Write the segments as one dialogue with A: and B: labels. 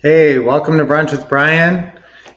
A: Hey, welcome to Brunch with Brian.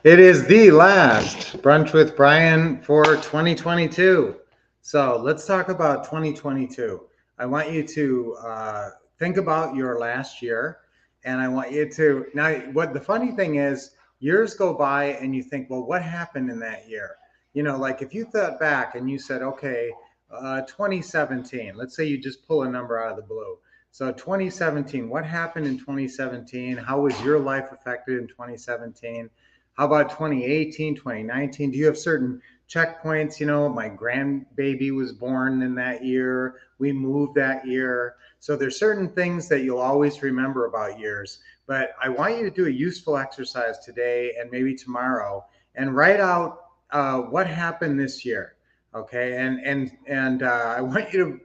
A: It is the last Brunch with Brian for 2022. So let's talk about 2022. I want you to think about your last year, and I want you to now. What the funny thing is, years go by, and you think, well, what happened in that year? Like if you thought back and you said, okay, 2017. Let's say you just pull a number out of the blue. So 2017, what happened in 2017? How was your life affected in 2017? How about 2018, 2019? Do you have certain checkpoints? My grandbaby was born in that year. We moved that year. So there's certain things that you'll always remember about years. But I want you to do a useful exercise today and maybe tomorrow and write out what happened this year. Okay, and I want you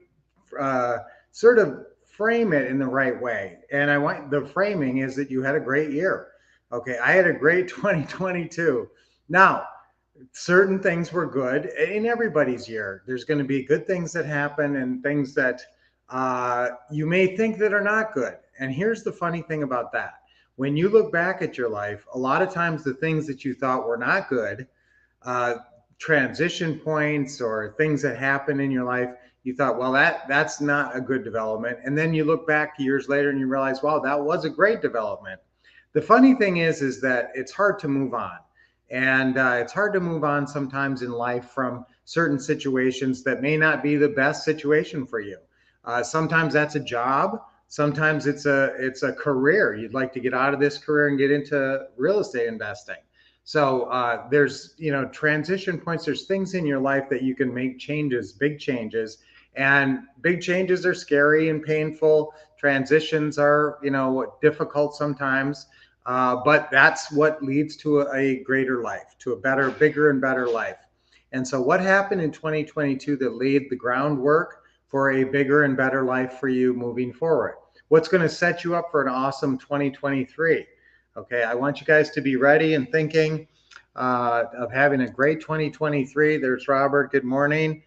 A: to sort of frame it in the right way. And I want the framing is that you had a great year. Okay, I had a great 2022. Now, certain things were good in everybody's year. There's going to be good things that happen and things that you may think that are not good. And here's the funny thing about that. When you look back at your life, a lot of times the things that you thought were not good, uh, transition points or things that happen in your life, you thought, well, that's not a good development. And then you look back years later and you realize, wow, that was a great development. The funny thing is that it's hard to move on. And it's hard to move on sometimes in life from certain situations that may not be the best situation for you. Sometimes that's a job. Sometimes it's a career. You'd like to get out of this career and get into real estate investing. So there's transition points. There's things in your life that you can make changes, big changes, and big changes are scary and painful. Transitions are difficult sometimes, but that's what leads to a greater life, to a better, bigger, and better life. And so, what happened in 2022 that laid the groundwork for a bigger and better life for you moving forward? What's going to set you up for an awesome 2023? Okay, I want you guys to be ready and thinking of having a great 2023. There's Robert. Good morning.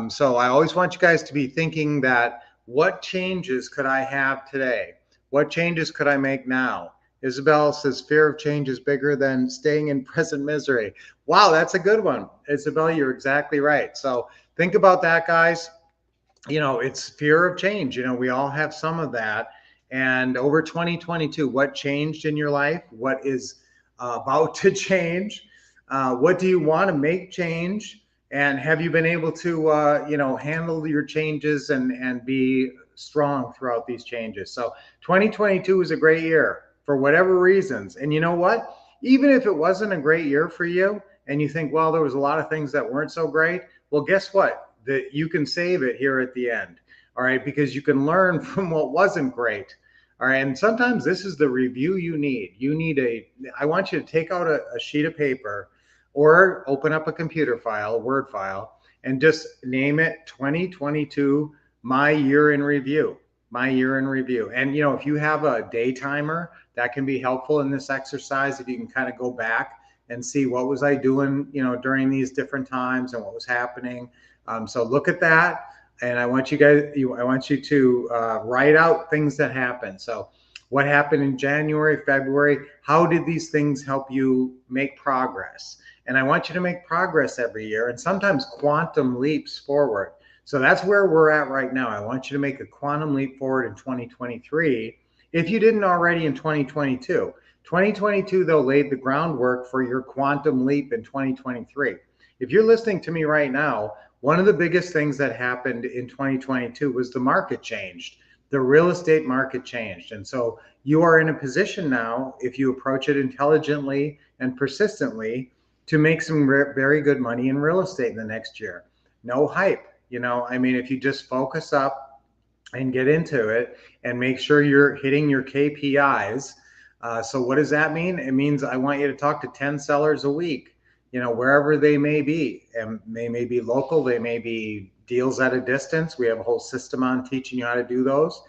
A: So I always want you guys to be thinking that what changes could I have today? What changes could I make now? Isabel says fear of change is bigger than staying in present misery. Wow, that's a good one. Isabel, you're exactly right. So think about that, guys. It's fear of change. We all have some of that. And over 2022, what changed in your life? What is about to change? What do you want to make change? And have you been able to, handle your changes and be strong throughout these changes? So 2022 was a great year for whatever reasons. And you know what? Even if it wasn't a great year for you and you think, well, there was a lot of things that weren't so great. Well, guess what? That you can save it here at the end. All right, because you can learn from what wasn't great. All right, and sometimes this is the review you need. I want you to take out a sheet of paper or open up a computer file, a Word file, and just name it 2022, my year in review, my year in review. And, if you have a day timer, that can be helpful in this exercise. If you can kind of go back and see what was I doing, during these different times and what was happening. So look at that. And I want you to write out things that happened. So what happened in January, February? How did these things help you make progress? And I want you to make progress every year and sometimes quantum leaps forward. So that's where we're at right now. I want you to make a quantum leap forward in 2023 if you didn't already in 2022. 2022, though, laid the groundwork for your quantum leap in 2023. If you're listening to me right now, one of the biggest things that happened in 2022 was the market changed. The real estate market changed. And so you are in a position now, if you approach it intelligently and persistently, to make some very good money in real estate in the next year. No hype. If you just focus up and get into it and make sure you're hitting your KPIs. So what does that mean? It means I want you to talk to 10 sellers a week. Wherever they may be, and they may be local, they may be deals at a distance. We have a whole system on teaching you how to do those.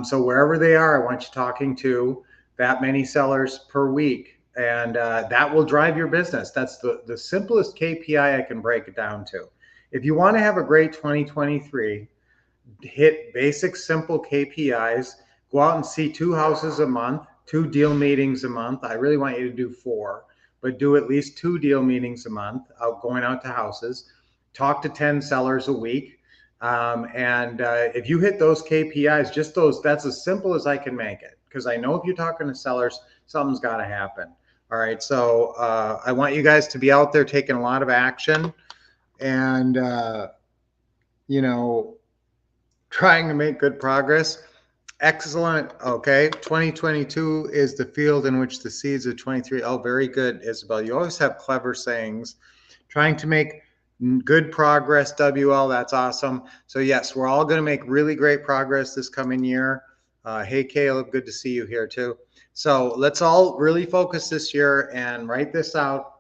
A: So wherever they are, I want you talking to that many sellers per week, and that will drive your business. That's the simplest KPI I can break it down to. If you want to have a great 2023, hit basic, simple KPIs. Go out and see 2 houses a month. 2 deal meetings a month. I really want you to do 4, but do at least 2 deal meetings a month, going out to houses. Talk to 10 sellers a week. And if you hit those KPIs, just those, that's as simple as I can make it. Because I know if you're talking to sellers, something's got to happen. All right. So I want you guys to be out there taking a lot of action and, you know, trying to make good progress. Excellent. Okay. 2022 is the field in which the seeds of 23. Oh, very good, Isabel. You always have clever sayings. Trying to make good progress, WL. That's awesome. So yes, we're all going to make really great progress this coming year. Hey, Caleb, good to see you here too. So let's all really focus this year and write this out.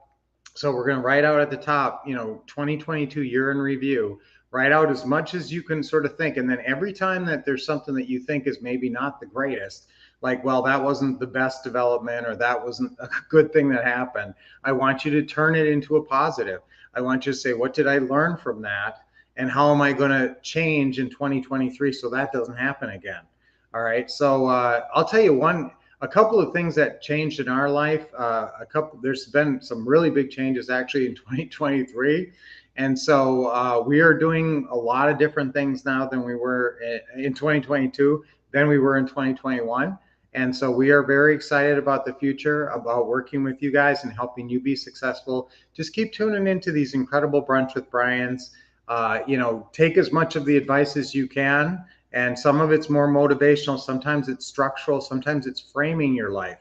A: So we're going to write out at the top, 2022 year in review. Write out as much as you can sort of think. And then every time that there's something that you think is maybe not the greatest, like, well, that wasn't the best development or that wasn't a good thing that happened, I want you to turn it into a positive. I want you to say, what did I learn from that? And how am I going to change in 2023 so that doesn't happen again? All right. So I'll tell you a couple of things that changed in our life. There's been some really big changes actually in 2023. And so we are doing a lot of different things now than we were in 2022, than we were in 2021. And so we are very excited about the future, about working with you guys and helping you be successful. Just keep tuning into these incredible Brunch with Brians. Take as much of the advice as you can. And some of it's more motivational. Sometimes it's structural. Sometimes it's framing your life.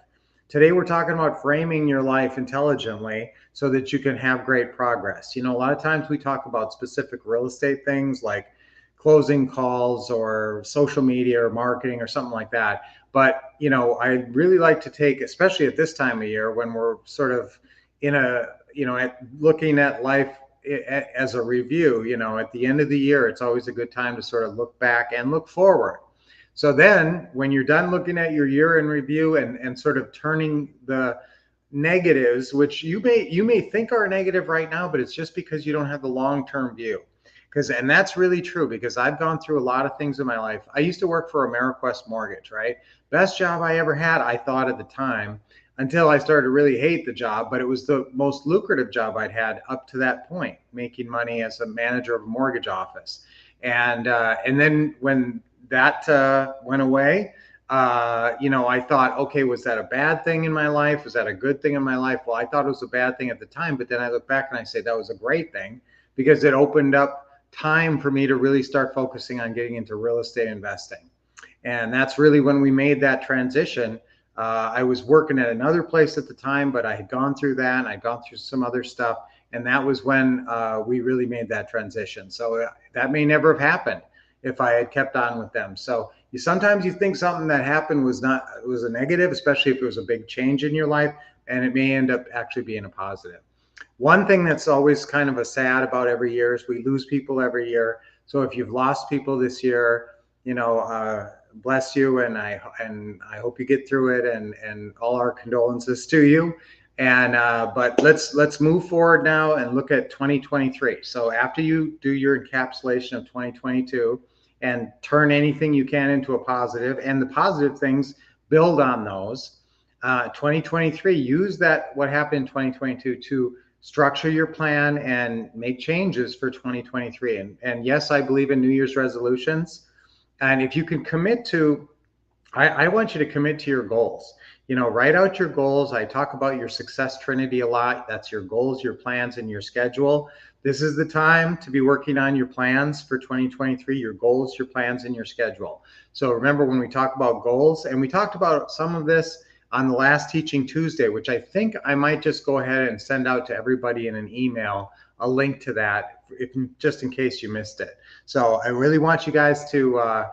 A: Today, we're talking about framing your life intelligently so that you can have great progress. A lot of times we talk about specific real estate things like closing calls or social media or marketing or something like that. But, I really like to take, especially at this time of year when we're sort of in looking at life as a review, at the end of the year, it's always a good time to sort of look back and look forward. So then when you're done looking at your year in review and sort of turning the negatives, which you may think are negative right now, but it's just because you don't have the long-term view. And that's really true, because I've gone through a lot of things in my life. I used to work for AmeriQuest Mortgage, right? Best job I ever had, I thought at the time, until I started to really hate the job, but it was the most lucrative job I'd had up to that point, making money as a manager of a mortgage office. And then when that went away, I thought, okay, was that a bad thing in my life? Was that a good thing in my life? Well, I thought it was a bad thing at the time, but then I look back and I say that was a great thing, because it opened up time for me to really start focusing on getting into real estate investing. And that's really when we made that transition. I was working at another place at the time, but I had gone through that and I'd gone through some other stuff. And that was when we really made that transition. So that may never have happened if I had kept on with them. So sometimes you think something that happened was a negative, especially if it was a big change in your life, and it may end up actually being a positive. One thing that's always kind of a sad about every year is we lose people every year. So if you've lost people this year, bless you, and I hope you get through it, and all our condolences to you. And but let's move forward now and look at 2023. So after you do your encapsulation of 2022 and turn anything you can into a positive, and the positive things, build on those. 2023, use what happened in 2022 to structure your plan and make changes for 2023. And yes, I believe in New Year's resolutions. And if you can commit to, I want you to commit to your goals. Write out your goals. I talk about your success trinity a lot. That's your goals, your plans, and your schedule. This is the time to be working on your plans for 2023, your goals, your plans, and your schedule. So remember, when we talk about goals, and we talked about some of this on the last Teaching Tuesday, which I think I might just go ahead and send out to everybody in an email, a link to that, just in case you missed it. So I really want you guys to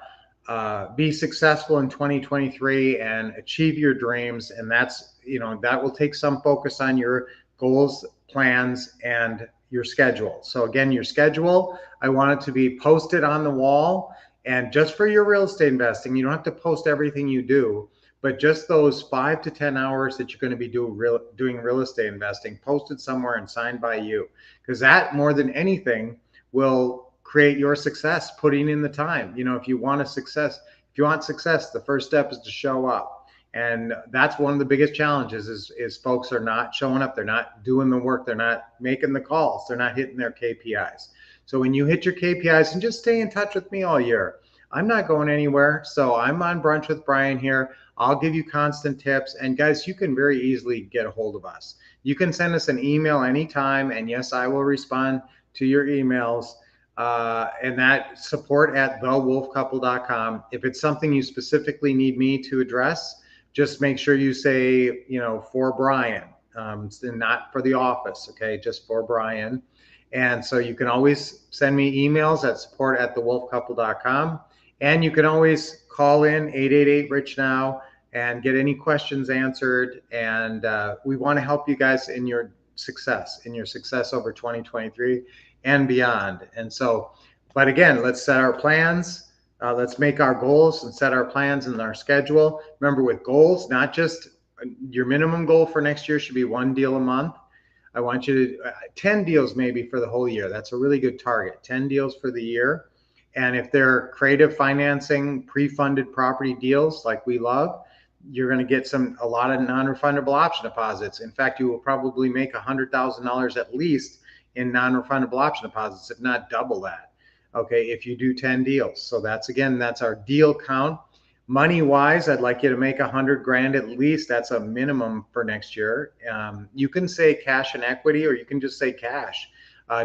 A: be successful in 2023 and achieve your dreams. And that's, that will take some focus on your goals, plans, and your schedule. So again, your schedule, I want it to be posted on the wall. And just for your real estate investing, you don't have to post everything you do, but just those 5 to 10 hours that you're going to be doing real estate investing, posted somewhere and signed by you. Because that, more than anything, will create your success, putting in the time. If you want success, the first step is to show up. And that's one of the biggest challenges is folks are not showing up. They're not doing the work. They're not making the calls. They're not hitting their KPIs. So when you hit your KPIs, and just stay in touch with me all year. I'm not going anywhere. So I'm on Brunch with Brian here. I'll give you constant tips. And guys, you can very easily get a hold of us. You can send us an email anytime. And yes, I will respond to your emails. And that support at thewolfcouple.com. If it's something you specifically need me to address, just make sure you say, for Brian, and not for the office, okay? Just for Brian. And so you can always send me emails at support at thewolfcouple.com. And you can always call in 888-RICH-NOW and get any questions answered. And we want to help you guys in your success over 2023 and beyond. And so, but again, let's set our plans. Let's make our goals and set our plans and our schedule. Remember, with goals, not just your minimum goal for next year should be 1 deal a month. I want you to 10 deals maybe for the whole year. That's a really good target. 10 deals for the year. And if they're creative financing, pre-funded property deals like we love, you're going to get a lot of non-refundable option deposits. In fact, you will probably make $100,000 at least in non-refundable option deposits, if not double that. Okay, if you do 10 deals. So that's our deal count. Money wise, I'd like you to make 100 grand at least. That's a minimum for next year. You can say cash and equity, or you can just say cash,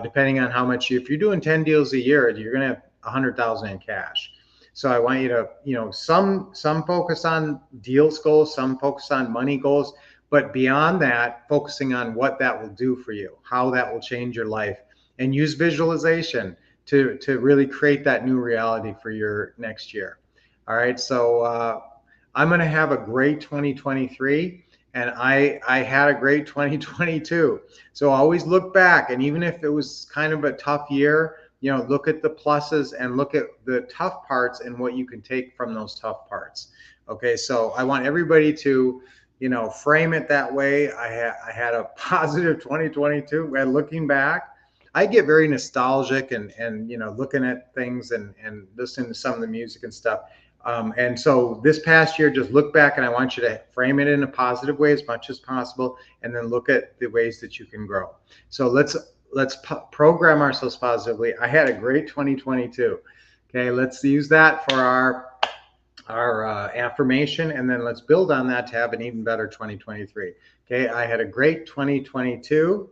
A: depending on how much. If you're doing 10 deals a year, you're going to have 100,000 in cash. So I want you to, some focus on deals goals, some focus on money goals, but beyond that, focusing on what that will do for you, how that will change your life, and use visualization to really create that new reality for your next year. All right, so I'm going to have a great 2023, and I had a great 2022. So always look back, and even if it was kind of a tough year, look at the pluses and look at the tough parts and what you can take from those tough parts. Okay, so I want everybody to, frame it that way. I had a positive 2022. And looking back, I get very nostalgic and looking at things and listening to some of the music and stuff. And so this past year, just look back, and I want you to frame it in a positive way as much as possible, and then look at the ways that you can grow. So let's program ourselves positively. I had a great 2022. Okay, let's use that for our affirmation, and then let's build on that to have an even better 2023. Okay, I had a great 2022.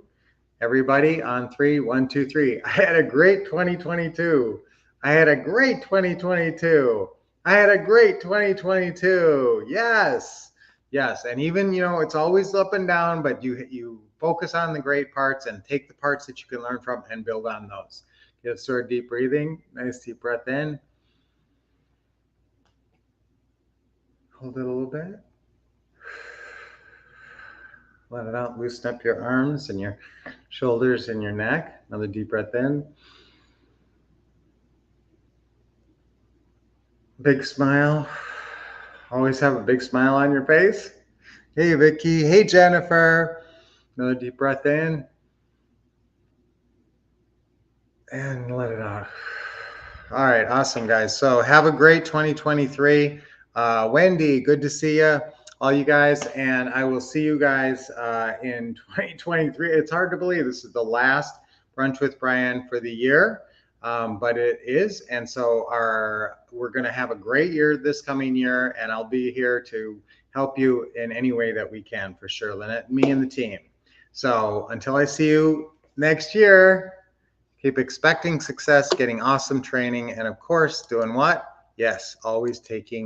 A: Everybody on 3, 1, 2, 3. I had a great 2022. I had a great 2022. I had a great 2022. Yes. And even, it's always up and down, but you focus on the great parts and take the parts that you can learn from and build on those. Let's start deep breathing. Nice deep breath in. Hold it a little bit. Let it out. Loosen up your arms and your shoulders and your neck. Another deep breath in. Big smile. Always have a big smile on your face. Hey, Vicky. Hey, Jennifer. Another deep breath in. And let it out. All right. Awesome, guys. So have a great 2023. Wendy, good to see you. All you guys, and I will see you guys in 2023. It's hard to believe this is the last Brunch with Brian for the year, but it is. And so we're going to have a great year this coming year, and I'll be here to help you in any way that we can, for sure, Lynette, me and the team. So until I see you next year, keep expecting success, getting awesome training, and of course, doing what? Yes, always taking